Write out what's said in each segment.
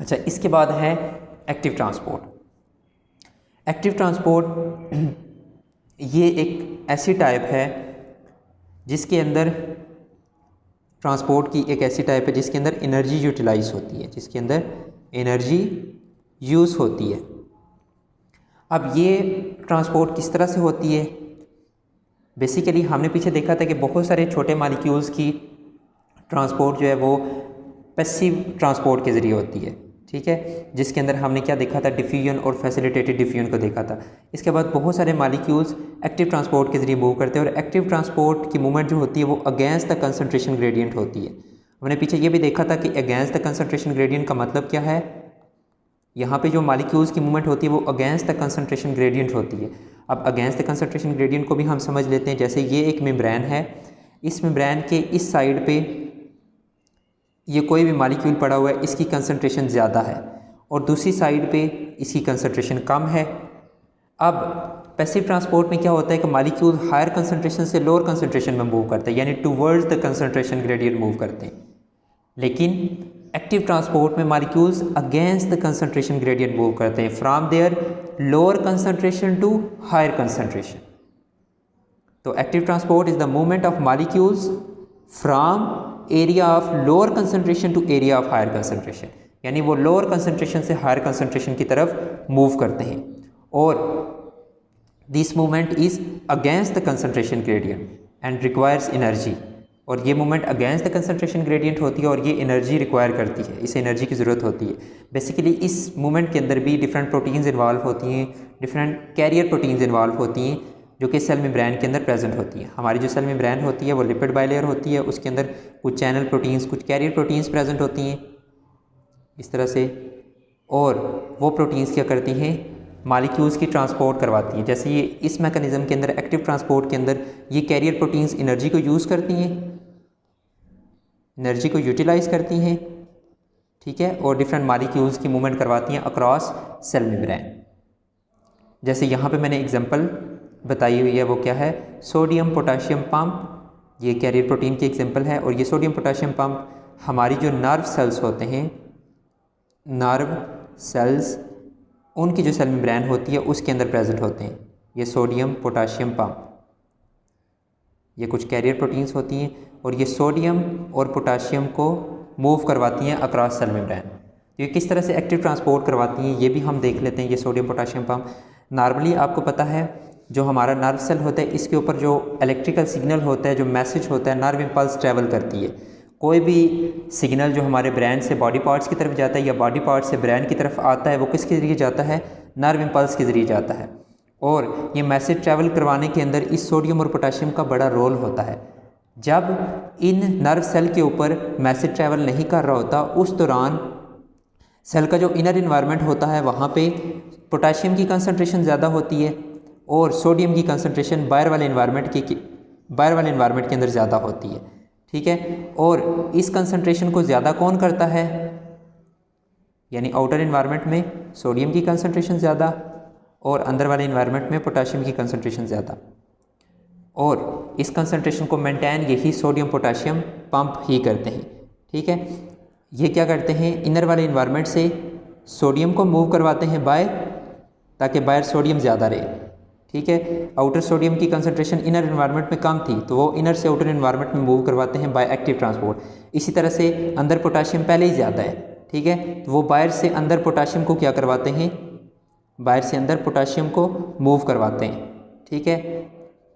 अच्छा, इसके बाद है एक्टिव ट्रांसपोर्ट। एक्टिव ट्रांसपोर्ट ये एक ऐसी टाइप है जिसके अंदर ट्रांसपोर्ट की एक ऐसी टाइप है जिसके अंदर एनर्जी यूटिलाइज होती है, जिसके अंदर एनर्जी यूज़ होती है। अब ये ट्रांसपोर्ट किस तरह से होती है? बेसिकली हमने पीछे देखा था कि बहुत सारे छोटे मालिक्यूल्स की ट्रांसपोर्ट जो है वो पैसिव ट्रांसपोर्ट के ज़रिए होती है, ठीक है, जिसके अंदर हमने क्या देखा था? डिफ्यूजन और फैसिलिटेटेड डिफ्यूजन को देखा था। इसके बाद बहुत सारे मालिक्यूल्स एक्टिव ट्रांसपोर्ट के ज़रिए मूव करते हैं और एक्टिव ट्रांसपोर्ट की मूवमेंट जो होती है वो अगेंस्ट द कंसंट्रेशन ग्रेडियंट होती है। हमने पीछे ये भी देखा था कि अगेंस्ट द कंसंट्रेशन ग्रेडियंट का मतलब क्या है? यहाँ पे जो मालिक्यूल्स की मूवमेंट होती है वो अगेंस्ट द कंसंट्रेशन ग्रेडियंट होती है। अब अगेंस्ट द कंसंट्रेशन ग्रेडियंट को भी हम समझ लेते हैं। जैसे ये एक मेम्ब्रेन है, इस मेम्ब्रेन के इस साइड पे ये कोई भी मालिक्यूल पड़ा हुआ है, इसकी कंसंट्रेशन ज़्यादा है और दूसरी साइड पे इसकी कंसंट्रेशन कम है। अब पैसिव ट्रांसपोर्ट में क्या होता है कि मालिक्यूल हायर कंसंट्रेशन से लोअर कंसंट्रेशन में मूव करते हैं, यानी towards the concentration gradient move करते हैं। लेकिन एक्टिव ट्रांसपोर्ट में molecules against the concentration gradient move करते हैं, from their lower concentration to higher concentration. तो active transport is the movement of molecules from area of lower concentration to area of higher concentration, यानी वो lower concentration से higher concentration की तरफ move करते हैं। और this movement is against the concentration gradient and requires energy. और ये movement against the concentration gradient होती है और ये एनर्जी रिक्वायर करती है, इसे एनर्जी की ज़रूरत होती है। बेसिकली इस मूवमेंट के अंदर भी डिफरेंट प्रोटीन्स इन्वॉल्व होती हैं, डिफरेंट कैरियर प्रोटीन्स इन्वॉल्व होती हैं जो कि सेल मेम्ब्रेन के अंदर प्रेजेंट होती है। हमारी जो सेल मेम्ब्रेन होती है वो लिपिड बाइलेयर होती है, उसके अंदर कुछ चैनल प्रोटीन्स, कुछ कैरियर प्रोटीन्स प्रेजेंट होती हैं इस तरह से। और वो प्रोटीन्स क्या करती हैं? मालिक्यूल्स की ट्रांसपोर्ट करवाती हैं। जैसे ये इस मैकेनिज़्म के अंदर एक्टिव ट्रांसपोर्ट के अंदर ये कैरियर प्रोटीन्स एनर्जी को यूज़ करती हैं, एनर्जी को यूटिलाइज़ करती हैं, ठीक है, और डिफरेंट मालिक्यूल्स की मूवमेंट करवाती हैं अक्रॉस सेल मेम्ब्रेन। जैसे यहाँ पे मैंने एग्जांपल बताई हुई है, वो क्या है? Sodium potassium pump. ये कैरियर प्रोटीन की एग्जांपल है। और ये सोडियम पोटाशियम पंप हमारी जो नर्व सेल्स होते हैं, नर्व सेल्स, उनकी जो सेल मेम्ब्रेन होती है उसके अंदर प्रेजेंट होते हैं ये सोडियम पोटाशियम पंप। ये कुछ कैरियर प्रोटीन्स होती हैं और ये सोडियम और पोटाशियम को मूव करवाती हैं अक्रॉस सेल मेम्ब्रेन। तो ये किस तरह से एक्टिव ट्रांसपोर्ट करवाती हैं ये भी हम देख लेते हैं। ये सोडियम पोटाशियम पंप नॉर्मली आपको पता है जो हमारा नर्व सेल होता है इसके ऊपर जो इलेक्ट्रिकल सिग्नल होता है, जो मैसेज होता है, नर्व इम्पल्स ट्रैवल करती है। कोई भी सिग्नल जो हमारे ब्रेन से बॉडी पार्ट्स की तरफ जाता है या बॉडी पार्ट से ब्रेन की तरफ आता है वो किसके ज़रिए जाता है? नर्व इम्पल्स के ज़रिए जाता है। और ये मैसेज ट्रैवल करवाने के अंदर इस सोडियम और पोटाशियम का बड़ा रोल होता है। जब इन नर्व सेल के ऊपर मैसेज ट्रैवल नहीं कर रहा होता उस दौरान सेल का जो इनर इन्वायरमेंट होता है वहाँ पे पोटाशियम की कंसंट्रेशन ज़्यादा होती है और सोडियम की कंसंट्रेशन बाहर वाले इन्वायरमेंट के अंदर ज़्यादा होती है, ठीक है। और इस कंसंट्रेशन को ज़्यादा कौन करता है? यानी आउटर इन्वायरमेंट में सोडियम की कंसंट्रेशन ज़्यादा और अंदर वाले इन्वायरमेंट में पोटाशियम की कंसंट्रेशन ज़्यादा। और इस कंसंट्रेशन को मेंटेन यही सोडियम पोटाशियम पंप ही करते हैं, ठीक है। ये क्या करते हैं? इनर वाले इन्वायरमेंट से सोडियम को मूव करवाते हैं बाहर, ताकि बाहर सोडियम ज़्यादा रहे, ठीक है। आउटर सोडियम की कंसंट्रेशन इनर इन्वायरमेंट में कम थी तो वो इनर से आउटर इन्वायरमेंट में मूव करवाते हैं बाय एक्टिव ट्रांसपोर्ट। इसी तरह से अंदर पोटाशियम पहले ही ज़्यादा है, ठीक है, तो वो बाहर से अंदर पोटाशियम को क्या करवाते हैं? बाहर से अंदर पोटाशियम को मूव करवाते हैं, ठीक है।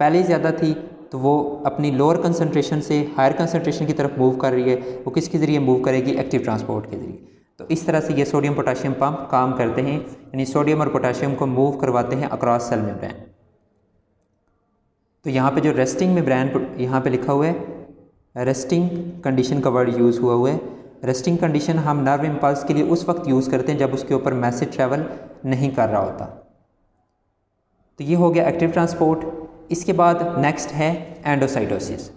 पहले ही ज़्यादा थी तो वो अपनी लोअर कंसंट्रेशन से हायर कंसंट्रेशन की तरफ मूव कर रही है, वो किसके ज़रिए मूव करेगी? एक्टिव ट्रांसपोर्ट के ज़रिए। तो इस तरह से ये सोडियम पोटाशियम पंप काम करते हैं, यानी सोडियम और पोटाशियम को मूव करवाते हैं अक्रॉस सेल मेम्ब्रेन। तो यहाँ पे जो रेस्टिंग मेम्ब्रेन यहाँ पे लिखा हुआ है, रेस्टिंग कंडीशन का वर्ड यूज़ हुआ है। रेस्टिंग कंडीशन हम नर्व इम्पल्स के लिए उस वक्त यूज़ करते हैं जब उसके ऊपर मैसेज ट्रैवल नहीं कर रहा होता। तो ये हो गया एक्टिव ट्रांसपोर्ट। इसके बाद नेक्स्ट है एंडोसाइटोसिस।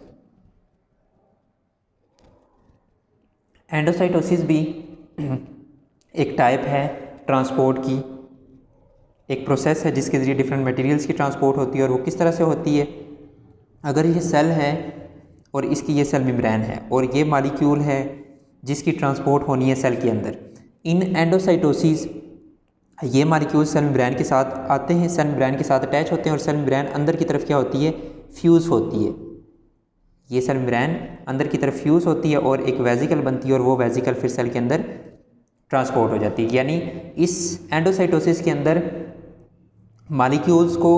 एंडोसाइटोसिस भी एक टाइप है ट्रांसपोर्ट की, एक प्रोसेस है जिसके ज़रिए डिफरेंट मटेरियल्स की ट्रांसपोर्ट होती है। और वो किस तरह से होती है? अगर ये सेल है और इसकी ये सेल मेम्ब्रेन है और ये मॉलिक्यूल है जिसकी ट्रांसपोर्ट होनी है सेल के अंदर, इन एंडोसाइटोसिस ये मॉलिक्यूल सेल मेम्ब्रेन के साथ आते हैं, सेल मेम्ब्रेन के साथ अटैच होते हैं और सेल मेम्ब्रेन अंदर की तरफ क्या होती है, फ्यूज़ होती है। ये सेल मेम्ब्रेन अंदर की तरफ फ्यूज़ होती है और एक वेजिकल बनती है और वो वेजिकल फिर सेल के अंदर ट्रांसपोर्ट हो जाती है। यानी इस एंडोसाइटोसिस के अंदर मॉलिक्यूल्स को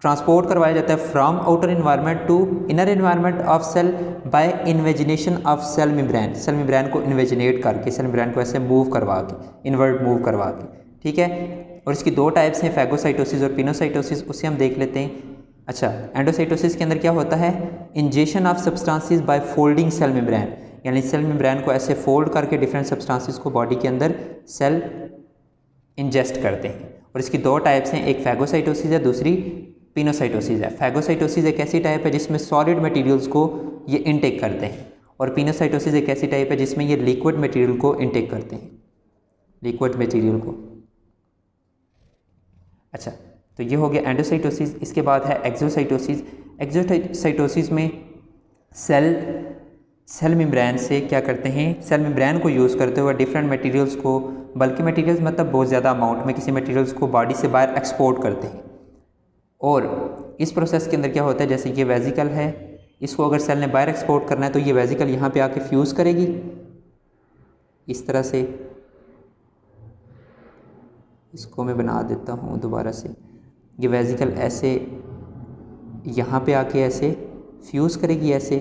ट्रांसपोर्ट करवाया जाता है from outer environment to inner environment of cell by invagination of cell membrane. Cell membrane को इन्वेजिनेट करके, सेल मेम्ब्रेन को ऐसे मूव करवा के, इन्वर्ट मूव करवा के, ठीक है। और इसकी दो टाइप्स हैं, फैगोसाइटोसिस और पिनोसाइटोसिस, उसे हम देख लेते हैं। अच्छा, एंडोसाइटोसिस के अंदर क्या होता है, injection of substances by folding cell membrane, यानी सेल मेम्ब्रेन को ऐसे फोल्ड करके डिफरेंट सब्सटेंसेस को बॉडी के अंदर सेल इंजेस्ट करते हैं। और इसकी दो टाइप्स हैं, एक फैगोसाइटोसिस है, दूसरी पिनोसाइटोसिस है। फैगोसाइटोसिस एक ऐसी टाइप है जिसमें सॉलिड मटेरियल्स को ये इनटेक करते हैं और पिनोसाइटोसिस एक ऐसी टाइप है जिसमें ये लिक्विड मटेरियल को इनटेक करते हैं, लिक्विड मटेरियल को। अच्छा, तो ये हो गया एंडोसाइटोसिस। इसके बाद है एक्सोसाइटोसिस। एक्सोसाइटोसिस में सेल मेम्ब्रेन से क्या करते हैं, सेल मेम्ब्रेन को यूज़ करते हुए डिफरेंट मटेरियल्स को, बल्कि मटेरियल्स मतलब बहुत ज़्यादा अमाउंट में किसी मटेरियल्स को बॉडी से बाहर एक्सपोर्ट करते हैं। और इस प्रोसेस के अंदर क्या होता है, जैसे ये वेजिकल है, इसको अगर सेल ने बाहर एक्सपोर्ट करना है तो ये वेजिकल यहाँ पे आके फ्यूज़ करेगी इस तरह से। इसको मैं बना देता हूँ दोबारा से। ये वेजिकल ऐसे यहाँ पे आके ऐसे फ्यूज़ करेगी ऐसे,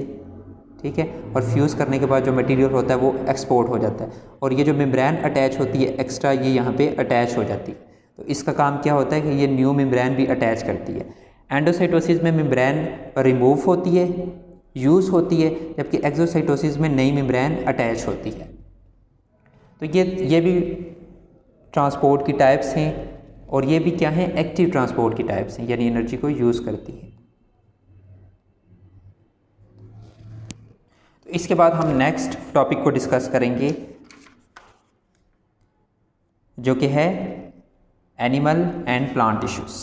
ठीक है। और फ्यूज़ करने के बाद जो मटेरियल होता है वो एक्सपोर्ट हो जाता है और ये जो मेम्ब्रेन अटैच होती है एक्स्ट्रा, ये यहाँ पे अटैच हो जाती है। तो इसका काम क्या होता है कि ये न्यू मेम्ब्रेन भी अटैच करती है। एंडोसाइटोसिस में मेम्ब्रेन रिमूव होती है, यूज़ होती है, जबकि एक्सोसाइटोसिस में नई मेम्ब्रेन अटैच होती है। तो ये भी ट्रांसपोर्ट की टाइप्स हैं और ये भी क्या हैं, एक्टिव ट्रांसपोर्ट की टाइप्स हैं, यानी एनर्जी को यूज़ करती है। तो इसके बाद हम नेक्स्ट टॉपिक को डिस्कस करेंगे जो कि है एनिमल एंड प्लांट टिश्यूज़।